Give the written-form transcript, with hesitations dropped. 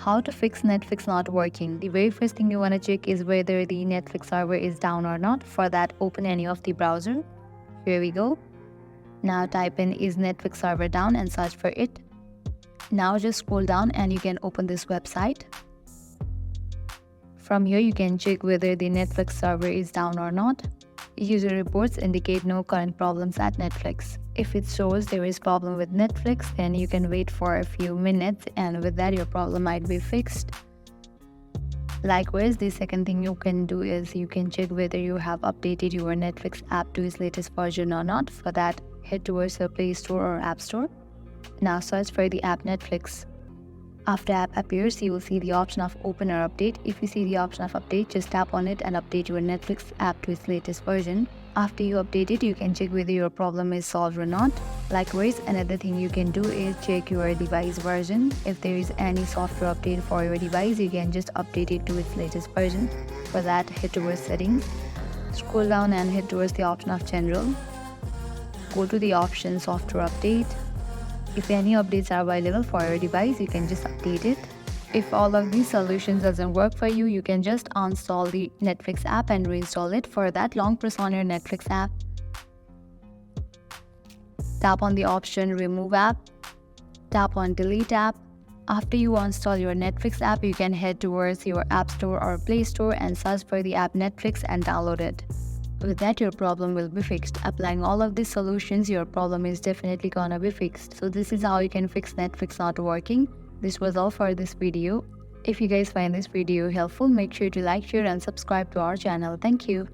How to fix Netflix not working. The very first thing you want to check is whether the Netflix server is down or not. For that, open any of the browser. Here we go. Now type in "is Netflix server down" and search for it. Now just scroll down and you can open this website. From here you can check whether the Netflix server is down or not. User reports indicate no current problems at Netflix. If it shows there is problem with Netflix, then you can wait for a few minutes and with that your problem might be fixed. Likewise, the second thing you can do is you can check whether you have updated your Netflix app to its latest version or not. For that, head towards your Play Store or App Store. Now search for the app Netflix. After app appears, you will see the option of open or update. If you see the option of update, just tap on it and update your Netflix app to its latest version. After you update it, you can check whether your problem is solved or not. Likewise, another thing you can do is check your device version. If there is any software update for your device, you can just update it to its latest version. For that, head towards settings. Scroll down and head towards the option of general. Go to the option software update. If any updates are available for your device, you can just update it. If all of these solutions doesn't work for you, you can just uninstall the Netflix app and reinstall it. For that, long press on your Netflix app. Tap on the option remove app. Tap on delete app. After you uninstall your Netflix app, you can head towards your App Store or Play Store and search for the app Netflix and download it. With that, your problem will be fixed. Applying all of these solutions, your problem is definitely gonna be fixed. So this is how you can fix Netflix not working. This was all for this video. If you guys find this video helpful, make sure to like, share and subscribe to our channel. Thank you.